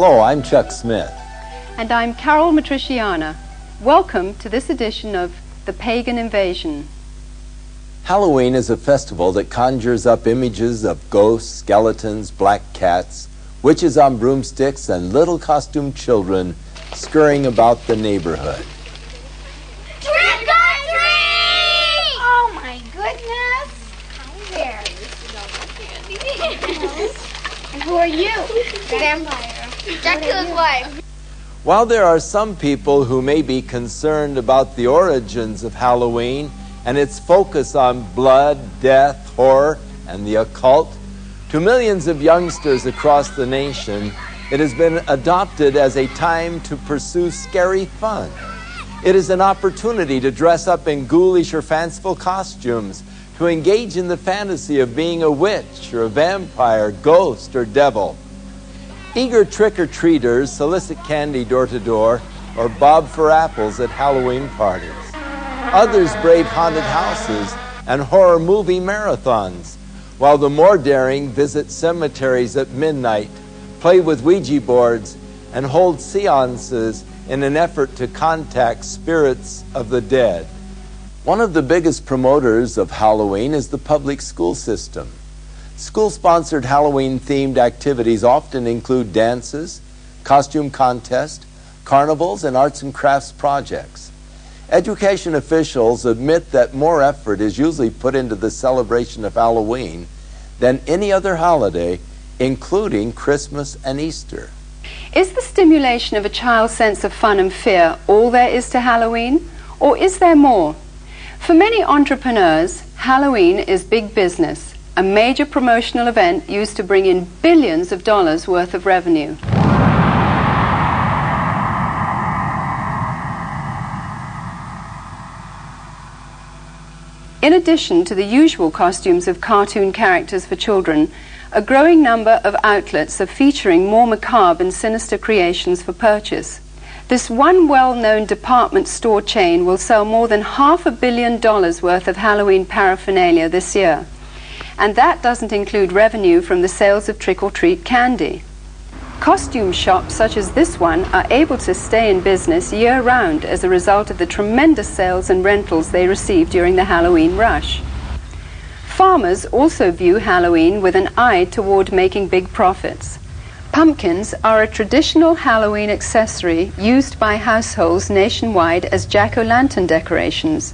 Hello, I'm Chuck Smith. And I'm Caryl Matrisciana. Welcome to this edition of The Pagan Invasion. Halloween is a festival that conjures up images of ghosts, skeletons, black cats, witches on broomsticks, and little costumed children scurrying about the neighborhood. Trick or treat! Oh my goodness! Hi there. And who are you? Vampire. Dracula's wife. While there are some people who may be concerned about the origins of Halloween and its focus on blood, death, horror, and the occult, to millions of youngsters across the nation, it has been adopted as a time to pursue scary fun. It is an opportunity to dress up in ghoulish or fanciful costumes, to engage in the fantasy of being a witch or a vampire, ghost, or devil. Eager trick-or-treaters solicit candy door to door or bob for apples at Halloween parties. Others brave haunted houses and horror movie marathons, while the more daring visit cemeteries at midnight, play with Ouija boards, and hold seances in an effort to contact spirits of the dead. One of the biggest promoters of Halloween is the public school system. School-sponsored Halloween-themed activities often include dances, costume contests, carnivals, and arts and crafts projects. Education officials admit that more effort is usually put into the celebration of Halloween than any other holiday, including Christmas and Easter. Is the stimulation of a child's sense of fun and fear all there is to Halloween, or is there more? For many entrepreneurs, Halloween is big business, a major promotional event used to bring in billions of dollars worth of revenue. In addition to the usual costumes of cartoon characters for children, a growing number of outlets are featuring more macabre and sinister creations for purchase. This one well-known department store chain will sell more than $500 million worth of Halloween paraphernalia this year. And that doesn't include revenue from the sales of trick-or-treat candy. Costume shops such as this one are able to stay in business year-round as a result of the tremendous sales and rentals they receive during the Halloween rush. Farmers also view Halloween with an eye toward making big profits. Pumpkins are a traditional Halloween accessory used by households nationwide as jack-o'-lantern decorations.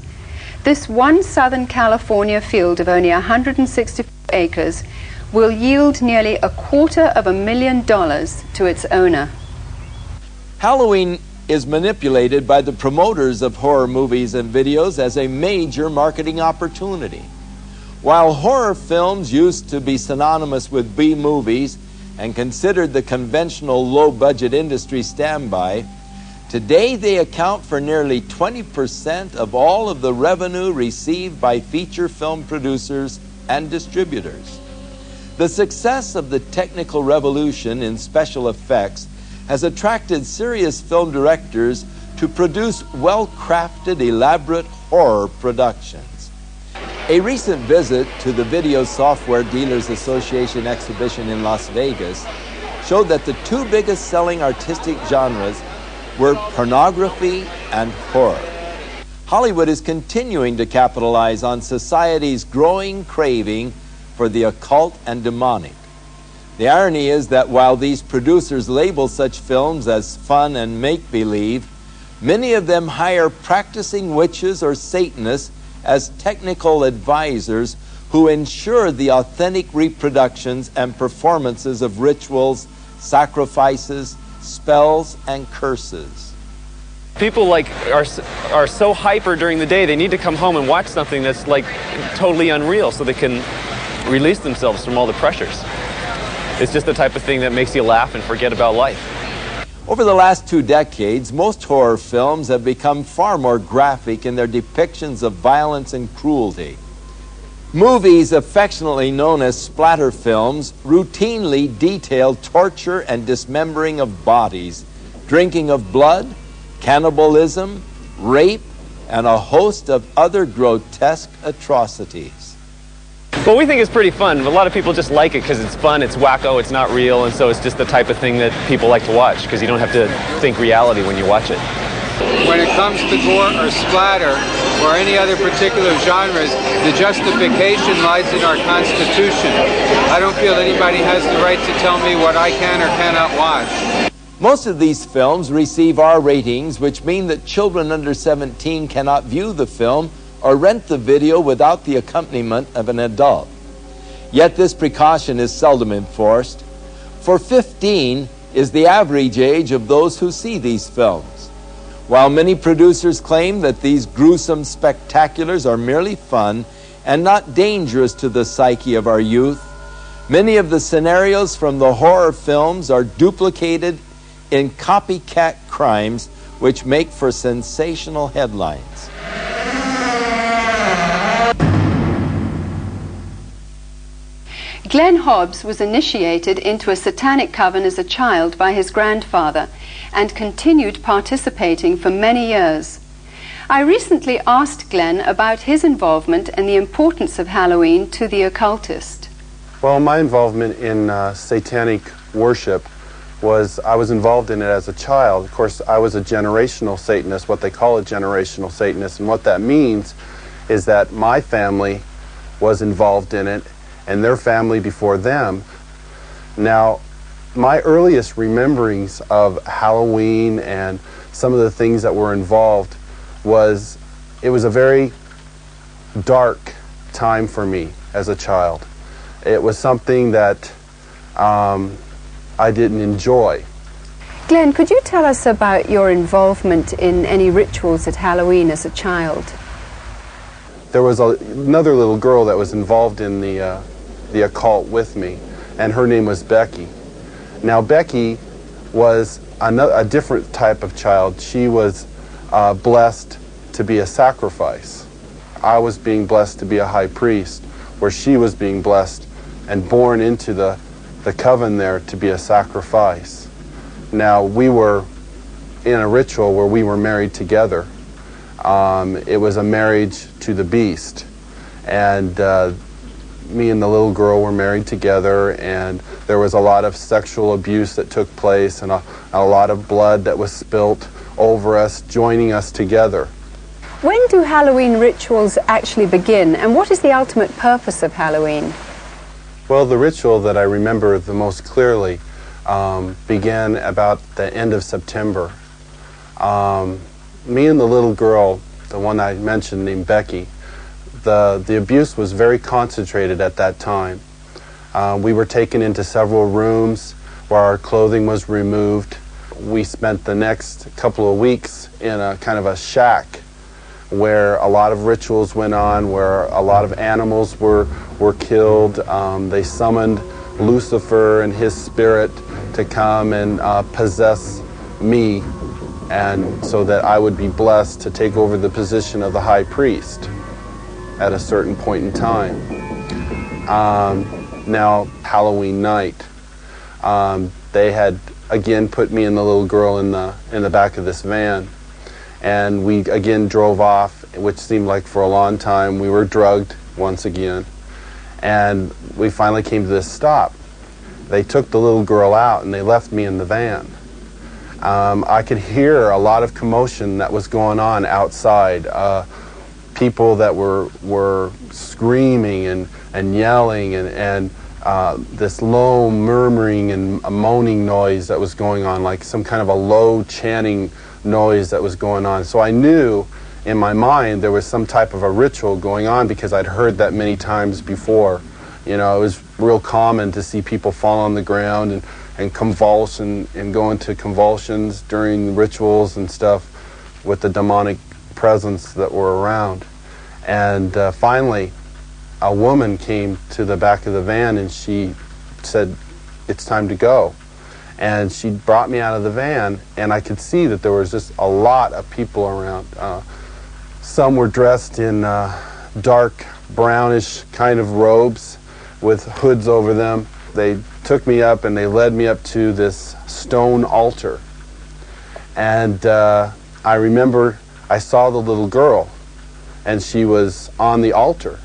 This one Southern California field of only 164 acres will yield nearly $250,000 to its owner. Halloween is manipulated by the promoters of horror movies and videos as a major marketing opportunity. While horror films used to be synonymous with B-movies and considered the conventional low-budget industry standby, today they account for nearly 20% of all of the revenue received by feature film producers and distributors. The success of the technical revolution in special effects has attracted serious film directors to produce well-crafted, elaborate horror productions. A recent visit to the Video Software Dealers Association exhibition in Las Vegas showed that the two biggest selling artistic genres were pornography and horror. Hollywood is continuing to capitalize on society's growing craving for the occult and demonic. The irony is that while these producers label such films as fun and make-believe, many of them hire practicing witches or Satanists as technical advisors who ensure the authentic reproductions and performances of rituals, sacrifices, spells, and curses. People are so hyper during the day, they need to come home and watch something that's totally unreal so they can release themselves from all the pressures. It's just the type of thing that makes you laugh and forget about life. Over the last 2 decades, most horror films have become far more graphic in their depictions of violence and cruelty. Movies affectionately known as splatter films routinely detail torture and dismembering of bodies, drinking of blood, cannibalism, rape, and a host of other grotesque atrocities. Well, we think it's pretty fun. A lot of people just like it because it's fun, it's wacko, it's not real, and so it's just the type of thing that people like to watch because you don't have to think reality when you watch it. When it comes to gore or splatter or any other particular genres, the justification lies in our Constitution. I don't feel anybody has the right to tell me what I can or cannot watch. Most of these films receive R ratings, which mean that children under 17 cannot view the film or rent the video without the accompaniment of an adult. Yet this precaution is seldom enforced, for 15 is the average age of those who see these films. While many producers claim that these gruesome spectaculars are merely fun and not dangerous to the psyche of our youth, many of the scenarios from the horror films are duplicated in copycat crimes which make for sensational headlines. Glenn Hobbs was initiated into a satanic coven as a child by his grandfather and continued participating for many years. I recently asked Glenn about his involvement and the importance of Halloween to the occultist. Well, my involvement in satanic worship was, I was involved in it as a child. Of course, I was a generational Satanist, what they call a generational Satanist, and what that means is that my family was involved in it and their family before them. Now, my earliest rememberings of Halloween and some of the things that were involved was, it was a very dark time for me as a child. It was something that I didn't enjoy. Glenn, could you tell us about your involvement in any rituals at Halloween as a child? There was another little girl that was involved in the occult with me, and her name was Becky. Now, Becky was a different type of child. She was blessed to be a sacrifice. I was being blessed to be a high priest, where she was being blessed and born into the coven there to be a sacrifice. Now, we were in a ritual where we were married together. It was a marriage to the beast, and me and the little girl were married together, and there was a lot of sexual abuse that took place and a lot of blood that was spilt over us, joining us together. When do Halloween rituals actually begin, and what is the ultimate purpose of Halloween? Well, the ritual that I remember the most clearly began about the end of September. Me and the little girl, the one I mentioned named Becky, the abuse was very concentrated at that time. We were taken into several rooms where our clothing was removed. We spent the next couple of weeks in a kind of a shack where a lot of rituals went on, where a lot of animals were killed. They summoned Lucifer and his spirit to come and possess me, and so that I would be blessed to take over the position of the high priest at a certain point in time. Now, Halloween night, they had again put me and the little girl in the back of this van, and we again drove off, which seemed like for a long time. We were drugged once again, and we finally came to this stop. They took the little girl out and they left me in the van. I could hear a lot of commotion that was going on outside. People that were screaming and yelling, and this low murmuring and a moaning noise that was going on, like some kind of a low chanting noise that was going on. So I knew in my mind there was some type of a ritual going on, because I'd heard that many times before. You know, it was real common to see people fall on the ground and convulse and go into convulsions during rituals and stuff with the demonic presence that were around. And finally, a woman came to the back of the van and she said, "It's time to go." And she brought me out of the van, and I could see that there was just a lot of people around. Some were dressed in dark brownish kind of robes with hoods over them. They took me up and they led me up to this stone altar. And I remember I saw the little girl, and she was on the altar.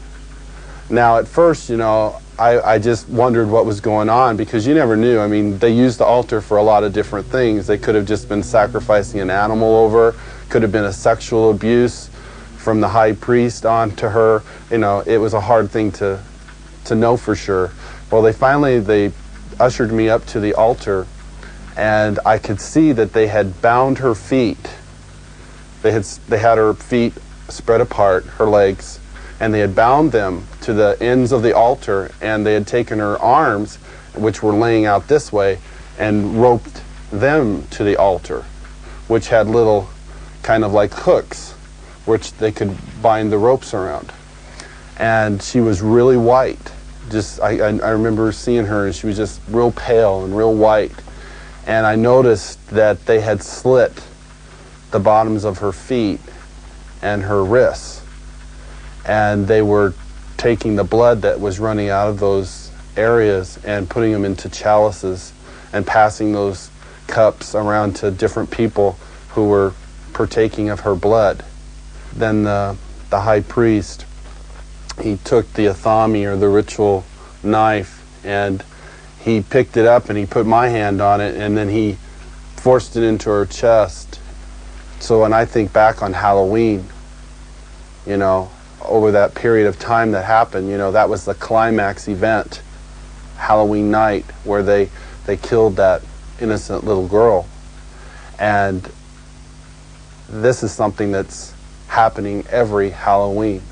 Now, at first, you know, I just wondered what was going on, because you never knew. I mean, they used the altar for a lot of different things. They could have just been sacrificing an animal over, could have been a sexual abuse from the high priest on to her. You know, it was a hard thing to know for sure. Well, they ushered me up to the altar, and I could see that they had bound her feet. They had her feet spread apart, her legs, and they had bound them to the ends of the altar, and they had taken her arms, which were laying out this way, and roped them to the altar, which had little kind of like hooks, which they could bind the ropes around. And she was really white. I remember seeing her, and she was just real pale and real white. And I noticed that they had slit the bottoms of her feet and her wrists, and they were taking the blood that was running out of those areas and putting them into chalices and passing those cups around to different people who were partaking of her blood. Then the high priest, he took the athami, or the ritual knife, and he picked it up and he put my hand on it, and then he forced it into her chest. So when I think back on Halloween, you know, over that period of time that happened, you know, that was the climax event, Halloween night, where they killed that innocent little girl. And this is something that's happening every Halloween.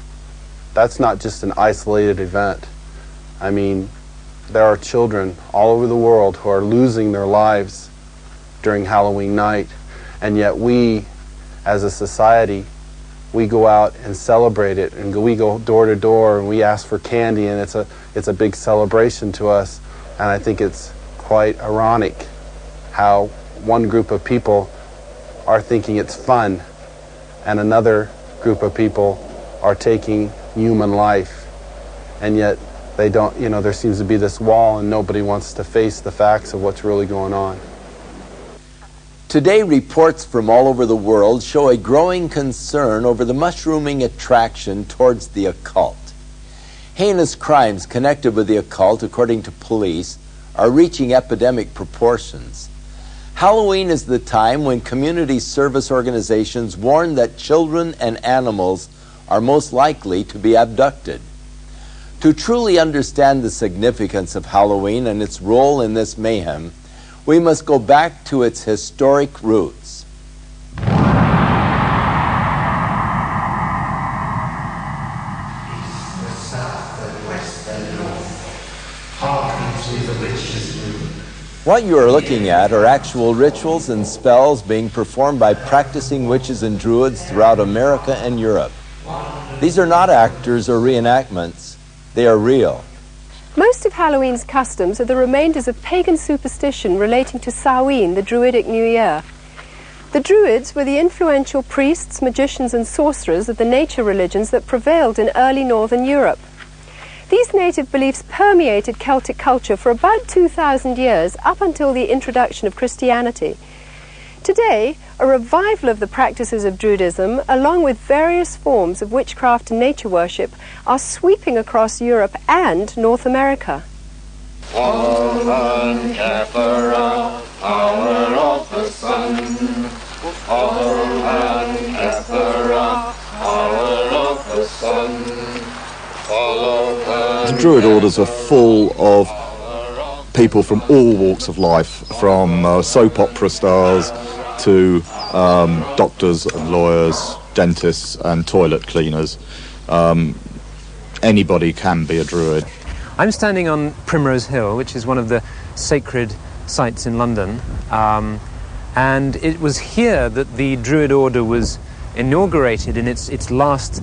That's not just an isolated event. I mean, there are children all over the world who are losing their lives during Halloween night, and yet we, as a society, we go out and celebrate it, and we go door to door and we ask for candy, and it's a big celebration to us. And I think it's quite ironic how one group of people are thinking it's fun, and another group of people are taking human life, and yet they don't, you know, there seems to be this wall and nobody wants to face the facts of what's really going on. Today, reports from all over the world show a growing concern over the mushrooming attraction towards the occult. Heinous crimes connected with the occult, according to police, are reaching epidemic proportions. Halloween is the time when community service organizations warn that children and animals are most likely to be abducted. To truly understand the significance of Halloween and its role in this mayhem, we must go back to its historic roots. What you are looking at are actual rituals and spells being performed by practicing witches and druids throughout America and Europe. These are not actors or reenactments. They are real. Most of Halloween's customs are the remainders of pagan superstition relating to Samhain, the Druidic New Year. The Druids were the influential priests, magicians and sorcerers of the nature religions that prevailed in early northern Europe. These native beliefs permeated Celtic culture for about 2,000 years, up until the introduction of Christianity. Today, a revival of the practices of Druidism, along with various forms of witchcraft and nature worship, are sweeping across Europe and North America. The Druid orders are full of people from all walks of life, from soap opera stars to doctors and lawyers, dentists and toilet cleaners. Anybody can be a Druid. I'm standing on Primrose Hill, which is one of the sacred sites in London, and it was here that the Druid order was inaugurated in its last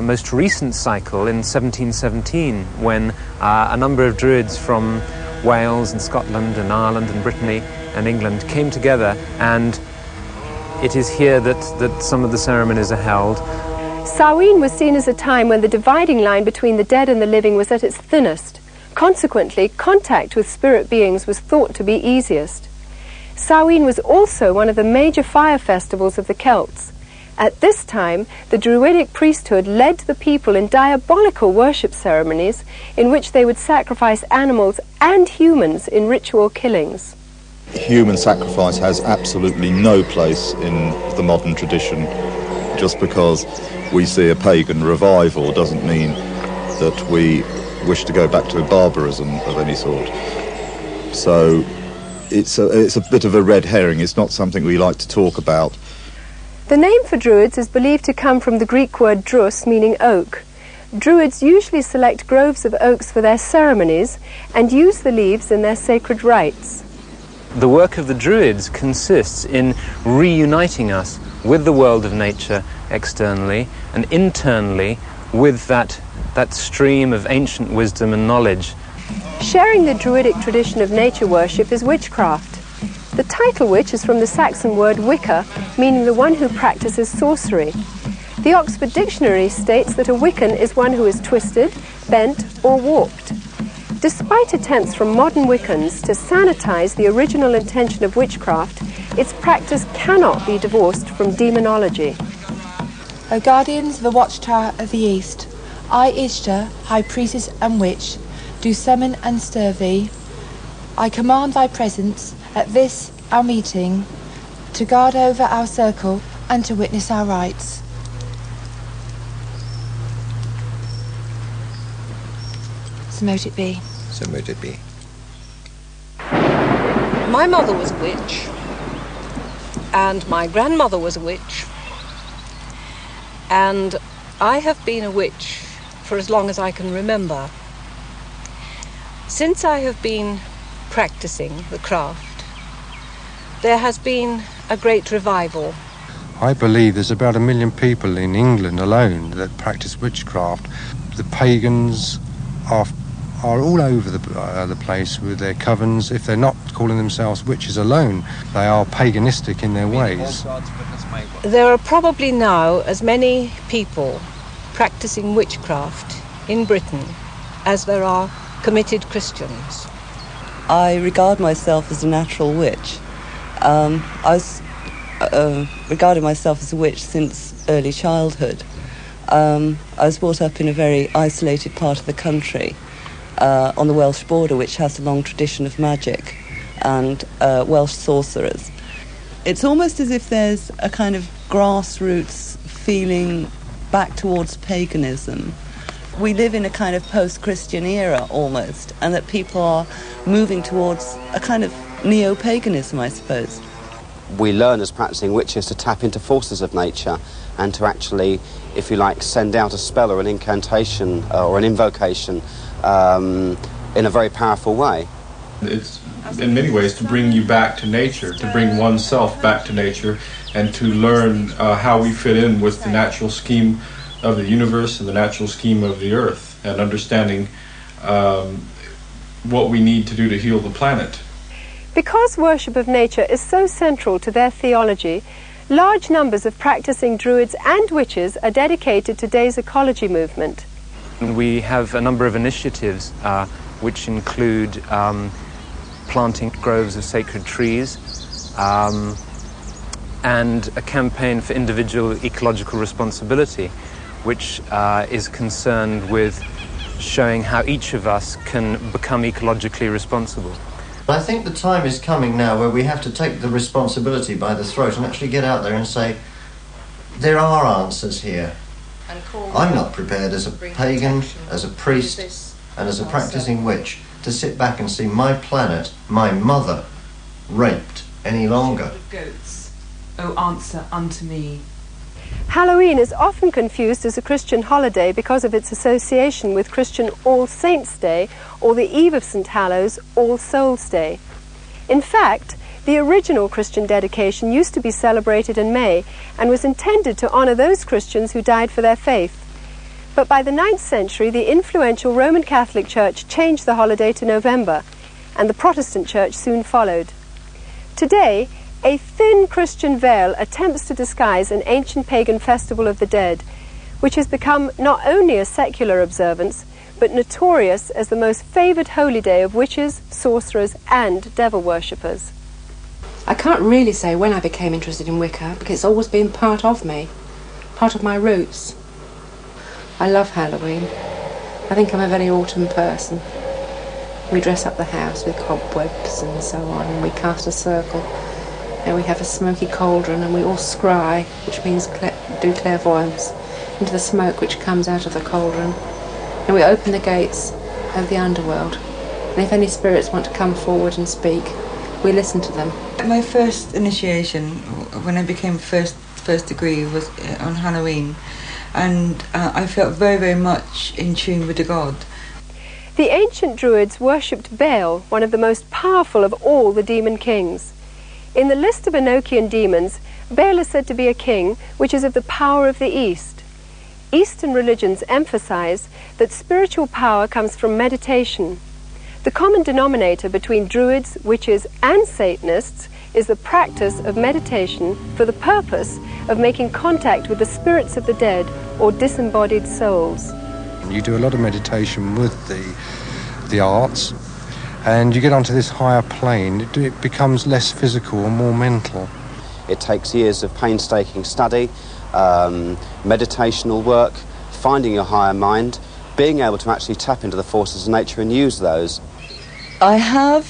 most recent cycle in 1717, when a number of Druids from Wales and Scotland and Ireland and Brittany and England came together, and it is here that some of the ceremonies are held. Samhain was seen as a time when the dividing line between the dead and the living was at its thinnest. Consequently, contact with spirit beings was thought to be easiest. Samhain was also one of the major fire festivals of the Celts, At this time, the Druidic priesthood led the people in diabolical worship ceremonies in which they would sacrifice animals and humans in ritual killings. Human sacrifice has absolutely no place in the modern tradition. Just because we see a pagan revival doesn't mean that we wish to go back to barbarism of any sort. So it's a bit of a red herring. It's not something we like to talk about. The name for Druids is believed to come from the Greek word drus, meaning oak. Druids usually select groves of oaks for their ceremonies and use the leaves in their sacred rites. The work of the Druids consists in reuniting us with the world of nature externally and internally with that stream of ancient wisdom and knowledge. Sharing the Druidic tradition of nature worship is witchcraft. The title witch is from the Saxon word wicca, meaning the one who practices sorcery. The Oxford Dictionary states that a Wiccan is one who is twisted, bent, or warped. Despite attempts from modern Wiccans to sanitize the original intention of witchcraft, its practice cannot be divorced from demonology. O guardians of the watchtower of the east, I, Ishtar, high priestess and witch, do summon and stir thee. I command thy presence at this our meeting, to guard over our circle and to witness our rites. So mote it be. So mote it be. My mother was a witch, and my grandmother was a witch, and I have been a witch for as long as I can remember. Since I have been practicing the craft, there has been a great revival. I believe there's about 1 million people in England alone that practice witchcraft. The pagans are all over the place with their covens. If they're not calling themselves witches alone, they are paganistic in their ways. There are probably now as many people practicing witchcraft in Britain as there are committed Christians. I regard myself as a natural witch. I was regarded myself as a witch since early childhood. I was brought up in a very isolated part of the country, on the Welsh border, which has a long tradition of magic and Welsh sorcerers. It's almost as if there's a kind of grassroots feeling back towards paganism. We live in a kind of post-Christian era almost, and that people are moving towards a kind of neo-paganism, I suppose. We learn as practicing witches to tap into forces of nature and to actually, if you like, send out a spell or an incantation or an invocation in a very powerful way. It's in many ways to bring you back to nature, to bring oneself back to nature, and to learn how we fit in with the natural scheme of the universe and the natural scheme of the earth, and understanding what we need to do to heal the planet. Because worship of nature is so central to their theology, large numbers of practicing Druids and witches are dedicated to today's ecology movement. We have a number of initiatives which include planting groves of sacred trees and a campaign for individual ecological responsibility, which is concerned with showing how each of us can become ecologically responsible. I think the time is coming now where we have to take the responsibility by the throat and actually get out there and say, there are answers here. I'm not prepared as a pagan, as a priest, and as a practicing witch to sit back and see my planet, my mother, raped any longer. Goats, O answer unto me. Halloween is often confused as a Christian holiday because of its association with Christian All Saints' Day or the Eve of St. Hallows, All Souls' Day. In fact, the original Christian dedication used to be celebrated in May and was intended to honor those Christians who died for their faith. But by the 9th century, the influential Roman Catholic Church changed the holiday to November, and the Protestant Church soon followed. Today, a thin Christian veil attempts to disguise an ancient pagan festival of the dead, which has become not only a secular observance, but notorious as the most favoured holy day of witches, sorcerers, and devil worshippers. I can't really say when I became interested in Wicca, because it's always been part of me. part of my roots. I love Halloween. I think I'm a very autumn person. We dress up the house with cobwebs and so on, and we cast a circle, and we have a smoky cauldron, and we all scry, which means do clairvoyance, into the smoke which comes out of the cauldron, and we open the gates of the underworld, and if any spirits want to come forward and speak, we listen to them. My first initiation, when I became first degree, was on Halloween, and I felt very, very much in tune with the god. The ancient Druids worshipped Baal, one of the most powerful of all the demon kings. In the list of Enochian demons, Baal is said to be a king which is of the power of the East. Eastern religions emphasize that spiritual power comes from meditation. The common denominator between Druids, witches, and Satanists is the practice of meditation for the purpose of making contact with the spirits of the dead or disembodied souls. You do a lot of meditation with the arts, and you get onto this higher plane. It becomes less physical and more mental. It takes years of painstaking study, meditational work, finding your higher mind, being able to actually tap into the forces of nature and use those. I have,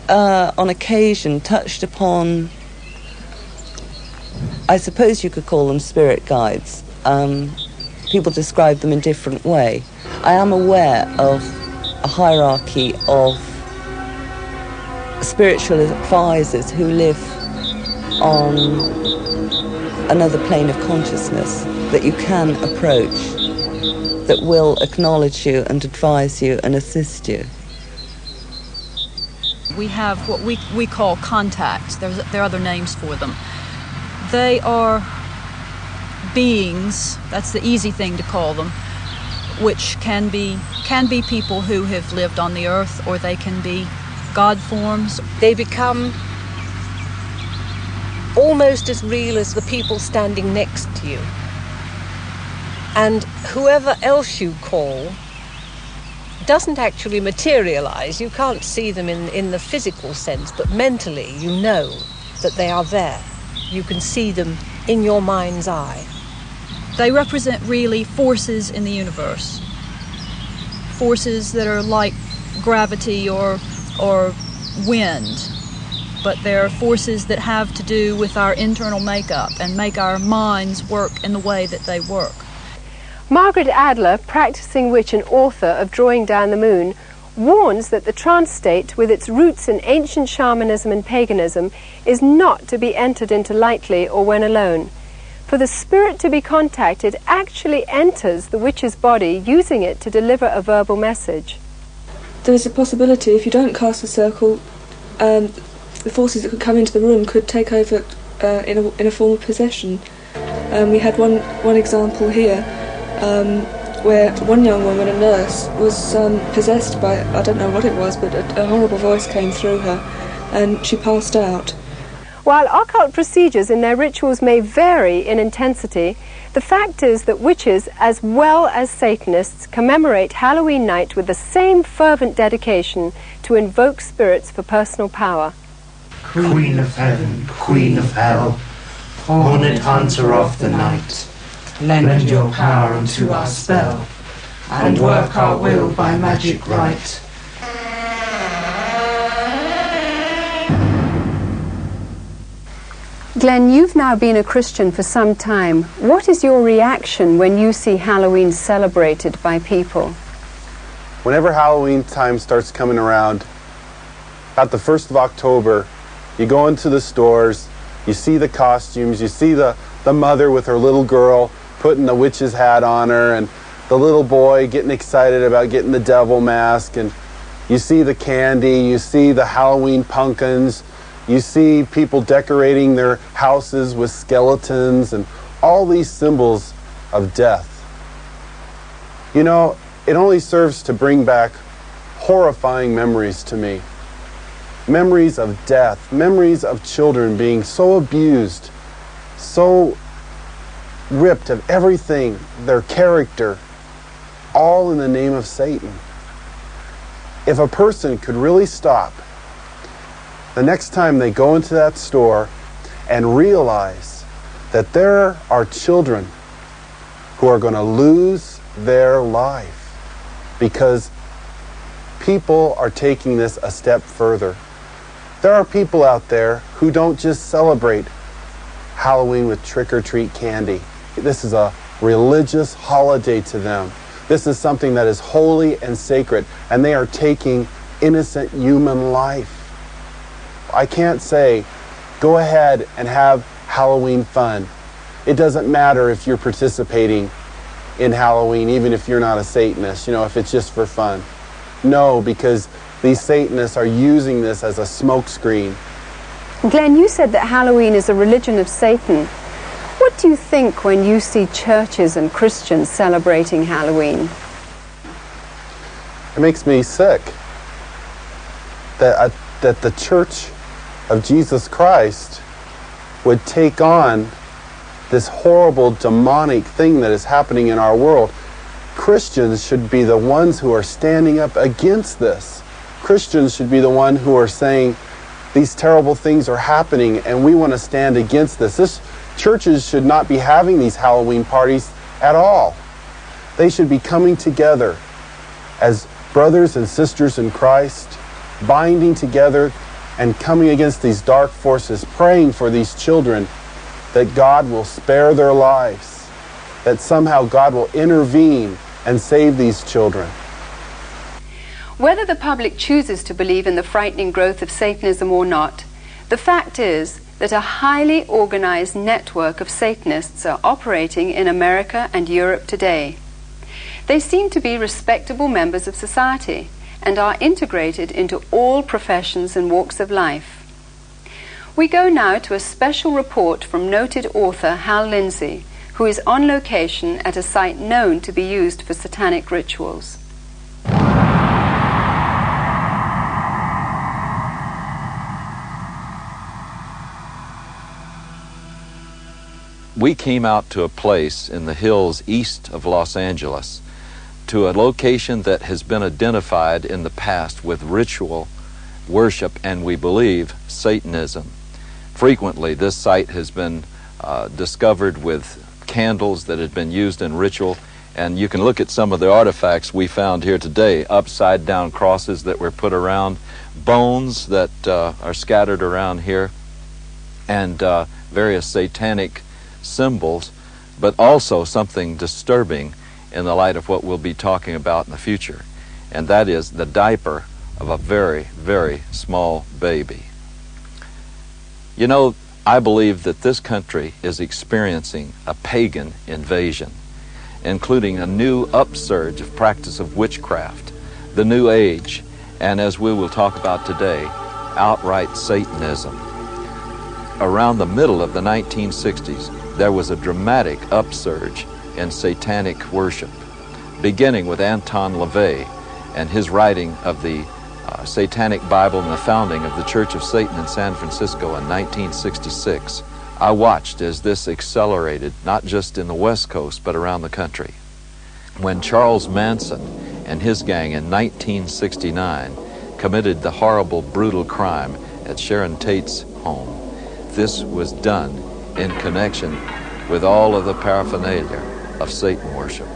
on occasion, touched upon, I suppose you could call them spirit guides. People describe them in different way. I am aware of a hierarchy of spiritual advisors who live on another plane of consciousness that you can approach, that will acknowledge you and advise you and assist you. We have what we call contacts. There are other names for them. They are beings, that's the easy thing to call them, which can be people who have lived on the earth, or they can be God forms. They become almost as real as the people standing next to you. And whoever else you call doesn't actually materialize. You can't see them in the physical sense, but mentally you know that they are there. You can see them in your mind's eye. They represent really forces in the universe. Forces that are like gravity or wind, but they're forces that have to do with our internal makeup and make our minds work in the way that they work. Margaret Adler, practicing witch and author of Drawing Down the Moon, warns that the trance state, with its roots in ancient shamanism and paganism, is not to be entered into lightly or when alone. For the spirit to be contacted actually enters the witch's body, using it to deliver a verbal message. There is a possibility, if you don't cast a circle, the forces that could come into the room could take over in a form of possession. We had one example here where one young woman, a nurse, was possessed by, I don't know what it was, but a horrible voice came through her and she passed out. While occult procedures in their rituals may vary in intensity, the fact is that witches, as well as Satanists, commemorate Halloween night with the same fervent dedication to invoke spirits for personal power. Queen of heaven, queen of hell, horned hunter of the night, lend your power unto our spell, and work our will by magic right. Glenn, you've now been a Christian for some time. What is your reaction when you see Halloween celebrated by people? Whenever Halloween time starts coming around, at the 1st of October, you go into the stores, you see the costumes, you see the mother with her little girl putting the witch's hat on her, and the little boy getting excited about getting the devil mask, and you see the candy, you see the Halloween pumpkins, you see people decorating their houses with skeletons and all these symbols of death. You know, it only serves to bring back horrifying memories to me. Memories of death, memories of children being so abused, so ripped of everything, their character, all in the name of Satan. If a person could really stop the next time they go into that store and realize that there are children who are going to lose their life because people are taking this a step further. There are people out there who don't just celebrate Halloween with trick-or-treat candy. This is a religious holiday to them. This is something that is holy and sacred, and they are taking innocent human life. I can't say, go ahead and have Halloween fun. It doesn't matter if you're participating in Halloween, even if you're not a Satanist, you know, if it's just for fun. No, because these Satanists are using this as a smokescreen. Glenn, you said that Halloween is a religion of Satan. What do you think when you see churches and Christians celebrating Halloween? It makes me sick that the Church of Jesus Christ would take on this horrible demonic thing that is happening in our world. Christians should be the ones who are standing up against this. Christians should be the ones who are saying these terrible things are happening and we want to stand against this. Churches should not be having these Halloween parties at all. They should be coming together as brothers and sisters in Christ, binding together and coming against these dark forces, praying for these children that God will spare their lives, that somehow God will intervene and save these children. Whether the public chooses to believe in the frightening growth of Satanism or not, the fact is that a highly organized network of Satanists are operating in America and Europe today. They seem to be respectable members of society and are integrated into all professions and walks of life. We go now to a special report from noted author Hal Lindsey, who is on location at a site known to be used for satanic rituals. We came out to a place in the hills east of Los Angeles, to a location that has been identified in the past with ritual worship and, we believe, Satanism. Frequently, this site has been discovered with candles that had been used in ritual, and you can look at some of the artifacts we found here today, upside-down crosses that were put around, bones that are scattered around here, and various satanic symbols, but also something disturbing in the light of what we'll be talking about in the future, and that is the diaper of a very, very small baby. You know, I believe that this country is experiencing a pagan invasion, including a new upsurge of practice of witchcraft, the New Age, and as we will talk about today, outright Satanism. Around the middle of the 1960s, there was a dramatic upsurge in satanic worship, beginning with Anton LaVey and his writing of the Satanic Bible and the founding of the Church of Satan in San Francisco in 1966. I watched as this accelerated, not just in the West Coast, but around the country. When Charles Manson and his gang in 1969 committed the horrible, brutal crime at Sharon Tate's home, this was done in connection with all of the paraphernalia of Satan worship.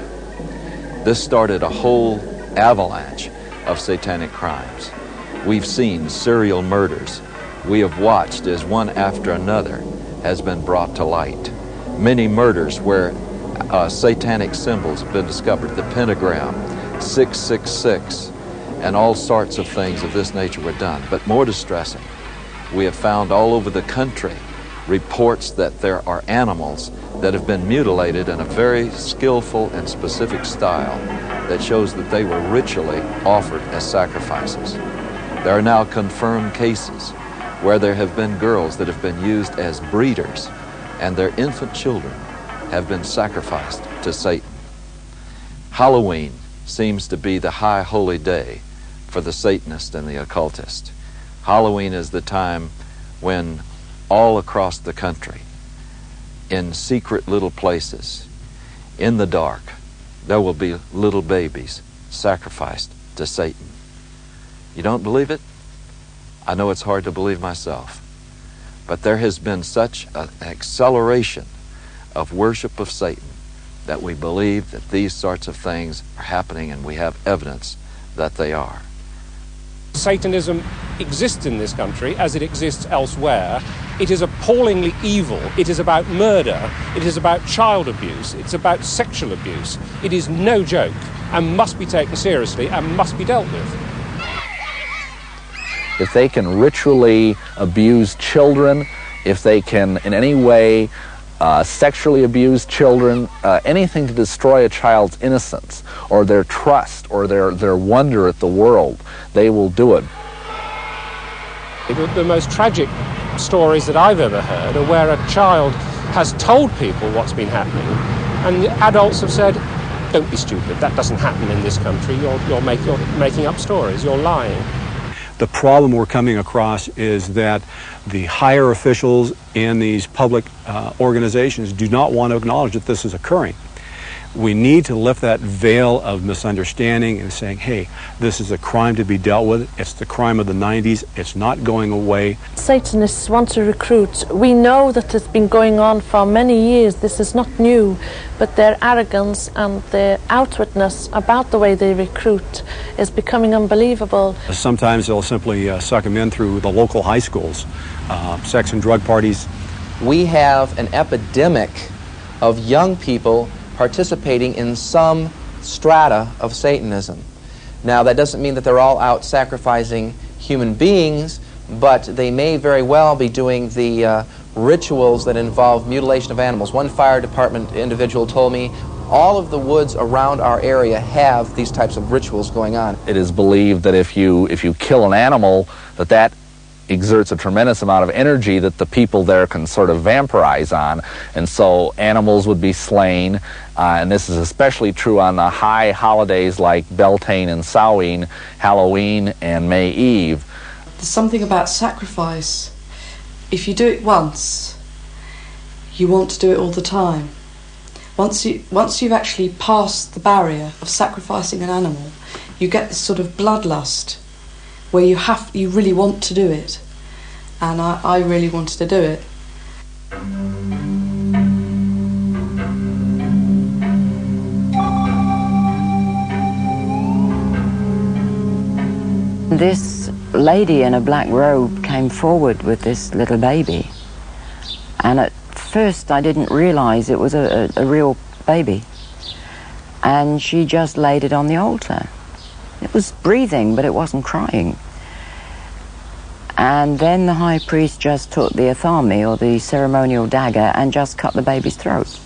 This started a whole avalanche of satanic crimes. We've seen serial murders. We have watched as one after another has been brought to light. Many murders where satanic symbols have been discovered, the pentagram, 666, and all sorts of things of this nature were done. But more distressing, we have found all over the country reports that there are animals that have been mutilated in a very skillful and specific style that shows that they were ritually offered as sacrifices. There are now confirmed cases where there have been girls that have been used as breeders and their infant children have been sacrificed to Satan. Halloween seems to be the high holy day for the Satanist and the occultist. Halloween is the time when all across the country, in secret little places, in the dark, there will be little babies sacrificed to Satan. You don't believe it? I know it's hard to believe myself. But there has been such an acceleration of worship of Satan that we believe that these sorts of things are happening, and we have evidence that they are. Satanism exists in this country as it exists elsewhere. It is appallingly evil. It is about murder. It is about child abuse. It's about sexual abuse. It is no joke and must be taken seriously and must be dealt with. If they can ritually abuse children, if they can in any way sexually abuse children, anything to destroy a child's innocence or their trust or their wonder at the world, they will do it. The most tragic stories that I've ever heard are where a child has told people what's been happening, and adults have said, don't be stupid, that doesn't happen in this country, you're making up stories, you're lying. The problem we're coming across is that the higher officials in these public organizations do not want to acknowledge that this is occurring. We need to lift that veil of misunderstanding and saying, hey, this is a crime to be dealt with. It's the crime of the 90s. It's not going away. Satanists want to recruit. We know that it's been going on for many years. This is not new, but their arrogance and their outwardness about the way they recruit is becoming unbelievable. Sometimes they'll simply suck them in through the local high schools, sex and drug parties. We have an epidemic of young people participating in some strata of Satanism. Now, that doesn't mean that they're all out sacrificing human beings, but they may very well be doing the rituals that involve mutilation of animals. One fire department individual told me all of the woods around our area have these types of rituals going on. It is believed that if you kill an animal, that exerts a tremendous amount of energy that the people there can sort of vampirize on, and so animals would be slain, and this is especially true on the high holidays like Beltane and Samhain, Halloween and May Eve. There's something about sacrifice. If you do it once, you want to do it all the time. Once you've actually passed the barrier of sacrificing an animal, you get this sort of bloodlust where you really want to do it. And I really wanted to do it. This lady in a black robe came forward with this little baby. And at first I didn't realize it was a real baby. And she just laid it on the altar. It was breathing, but it wasn't crying. And then the high priest just took the athame, or the ceremonial dagger, and just cut the baby's throat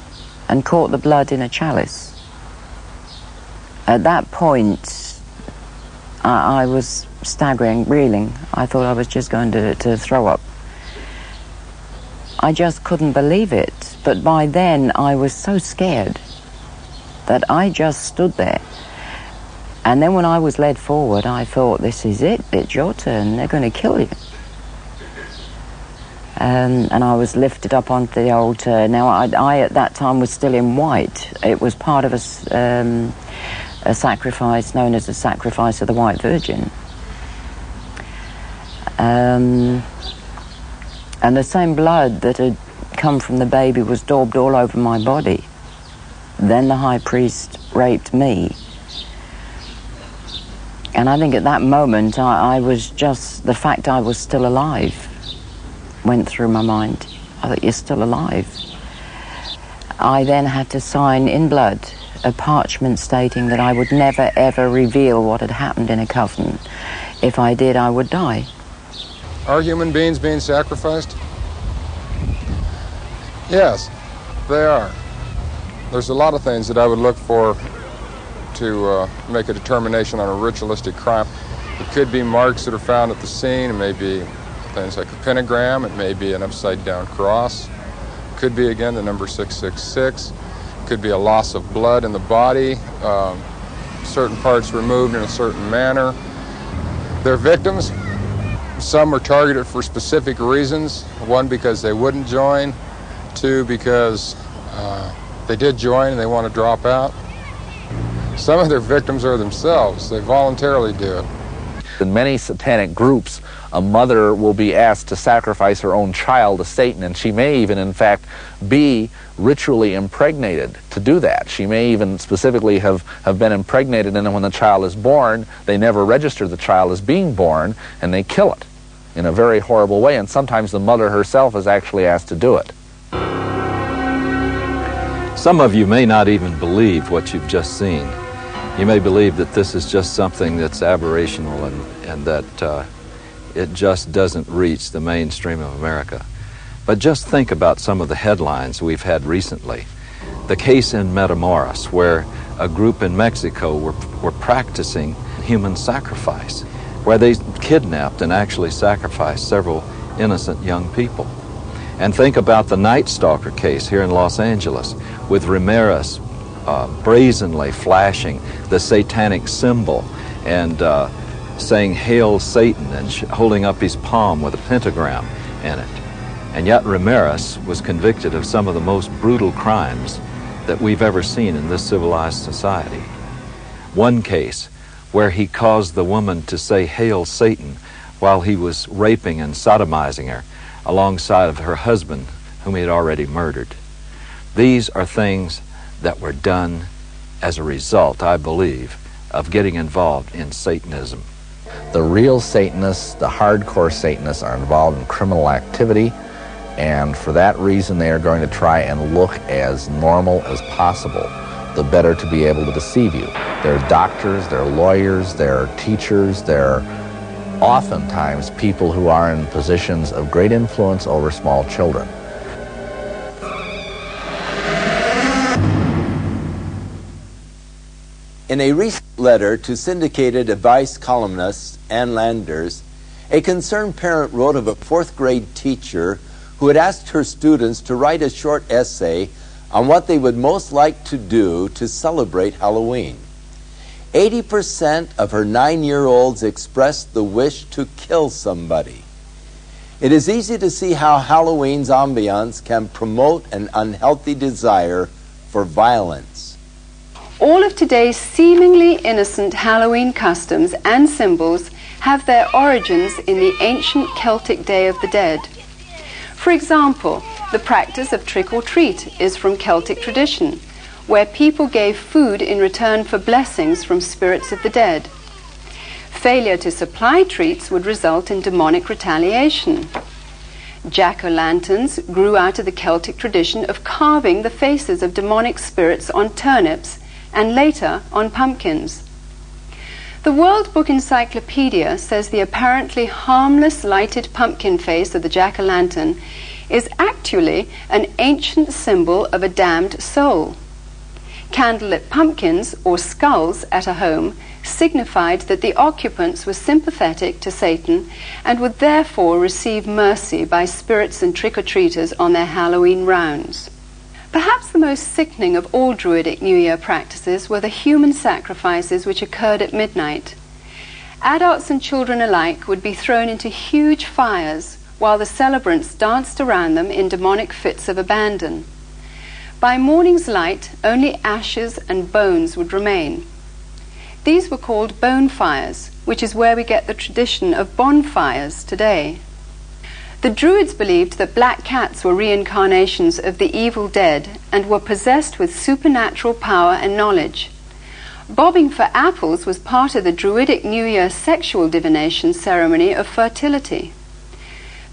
and caught the blood in a chalice. At that point, I was staggering, reeling. I thought I was just going to throw up. I just couldn't believe it. But by then, I was so scared that I just stood there. And then when I was led forward, I thought, this is it, it's your turn, they're going to kill you. And I was lifted up onto the altar. Now, I at that time was still in white. It was part of a sacrifice known as the sacrifice of the White Virgin. And the same blood that had come from the baby was daubed all over my body. Then the high priest raped me. And I think at that moment, I was just, the fact I was still alive went through my mind. I thought, you're still alive. I then had to sign in blood a parchment stating that I would never, ever reveal what had happened in a coven. If I did, I would die. Are human beings being sacrificed? Yes, they are. There's a lot of things that I would look for to make a determination on a ritualistic crime. It could be marks that are found at the scene. It may be things like a pentagram. It may be an upside-down cross. It could be, again, the number 666. It could be a loss of blood in the body, certain parts removed in a certain manner. They're victims. Some were targeted for specific reasons. One, because they wouldn't join. Two, because they did join and they want to drop out. Some of their victims are themselves. They voluntarily do it. In many satanic groups, a mother will be asked to sacrifice her own child to Satan, and she may even, in fact, be ritually impregnated to do that. She may even specifically have been impregnated, and then when the child is born, they never register the child as being born, and they kill it in a very horrible way, and sometimes the mother herself is actually asked to do it. Some of you may not even believe what you've just seen. You may believe that this is just something that's aberrational and that it just doesn't reach the mainstream of America. But just think about some of the headlines we've had recently. The case in Matamoros, where a group in Mexico were practicing human sacrifice, where they kidnapped and actually sacrificed several innocent young people. And think about the Night Stalker case here in Los Angeles, with Ramirez brazenly flashing the satanic symbol and saying, "Hail Satan," and holding up his palm with a pentagram in it. And yet Ramirez was convicted of some of the most brutal crimes that we've ever seen in this civilized society. One case where he caused the woman to say, "Hail Satan," while he was raping and sodomizing her alongside of her husband, whom he had already murdered. These are things that were done as a result, I believe, of getting involved in Satanism. The real Satanists, the hardcore Satanists, are involved in criminal activity, and for that reason they are going to try and look as normal as possible, the better to be able to deceive you. They're doctors, they're lawyers, they're teachers, they're oftentimes people who are in positions of great influence over small children. In a recent letter to syndicated advice columnists and landers, a concerned parent wrote of a fourth-grade teacher who had asked her students to write a short essay on what they would most like to do to celebrate Halloween. 80% of her 9-year-olds expressed the wish to kill somebody. It is easy to see how Halloween's ambiance can promote an unhealthy desire for violence. All of today's seemingly innocent Halloween customs and symbols have their origins in the ancient Celtic Day of the Dead. For example, the practice of trick-or-treat is from Celtic tradition, where people gave food in return for blessings from spirits of the dead. Failure to supply treats would result in demonic retaliation. Jack-o'-lanterns grew out of the Celtic tradition of carving the faces of demonic spirits on turnips and later on pumpkins. The World Book Encyclopedia says the apparently harmless lighted pumpkin face of the jack-o'-lantern is actually an ancient symbol of a damned soul. Candlelit pumpkins, or skulls, at a home signified that the occupants were sympathetic to Satan and would therefore receive mercy by spirits and trick-or-treaters on their Halloween rounds. Perhaps the most sickening of all Druidic New Year practices were the human sacrifices which occurred at midnight. Adults and children alike would be thrown into huge fires while the celebrants danced around them in demonic fits of abandon. By morning's light, only ashes and bones would remain. These were called bone fires, which is where we get the tradition of bonfires today. The Druids believed that black cats were reincarnations of the evil dead and were possessed with supernatural power and knowledge. Bobbing for apples was part of the Druidic New Year sexual divination ceremony of fertility.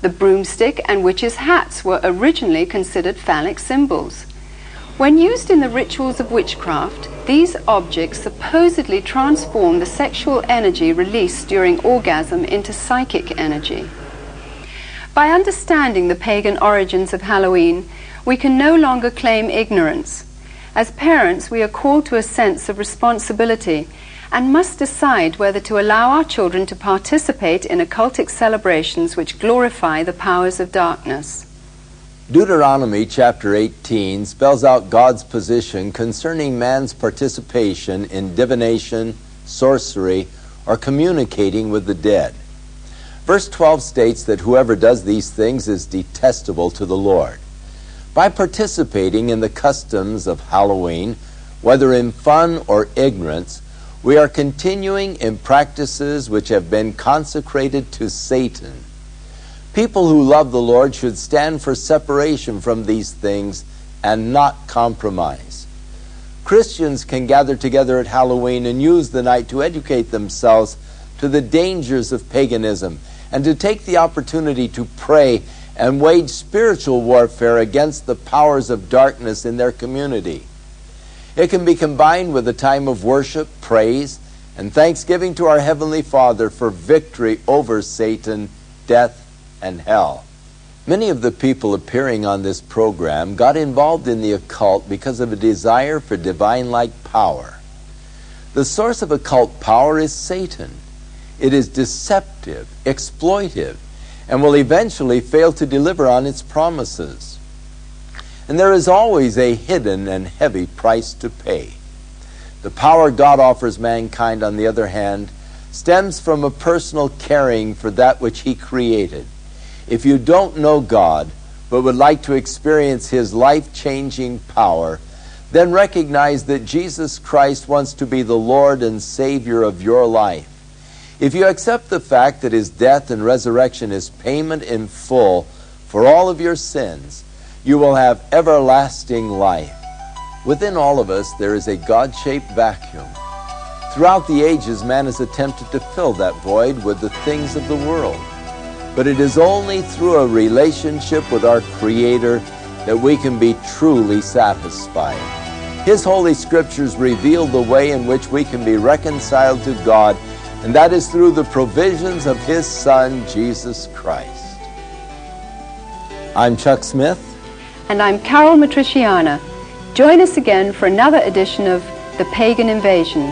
The broomstick and witches' hats were originally considered phallic symbols. When used in the rituals of witchcraft, these objects supposedly transform the sexual energy released during orgasm into psychic energy. By understanding the pagan origins of Halloween, we can no longer claim ignorance. As parents, we are called to a sense of responsibility and must decide whether to allow our children to participate in occultic celebrations which glorify the powers of darkness. Deuteronomy chapter 18 spells out God's position concerning man's participation in divination, sorcery, or communicating with the dead. Verse 12 states that whoever does these things is detestable to the Lord. By participating in the customs of Halloween, whether in fun or ignorance, We are continuing in practices which have been consecrated to Satan. People who love the Lord should stand for separation from these things and not compromise. Christians can gather together at Halloween and use the night to educate themselves to the dangers of paganism and to take the opportunity to pray and wage spiritual warfare against the powers of darkness in their community. It can be combined with a time of worship, praise, and thanksgiving to our Heavenly Father for victory over Satan, death, and hell. Many of the people appearing on this program got involved in the occult because of a desire for divine-like power. The source of occult power is Satan. It is deceptive, exploitive, and will eventually fail to deliver on its promises. And there is always a hidden and heavy price to pay. The power God offers mankind, on the other hand, stems from a personal caring for that which He created. If you don't know God, but would like to experience His life-changing power, then recognize that Jesus Christ wants to be the Lord and Savior of your life. If you accept the fact that His death and resurrection is payment in full for all of your sins, you will have everlasting life. Within all of us, there is a God-shaped vacuum. Throughout the ages, man has attempted to fill that void with the things of the world. But it is only through a relationship with our Creator that we can be truly satisfied. His Holy Scriptures reveal the way in which we can be reconciled to God, and that is through the provisions of His Son, Jesus Christ. I'm Chuck Smith. And I'm Caryl Matrisciana. Join us again for another edition of The Pagan Invasion.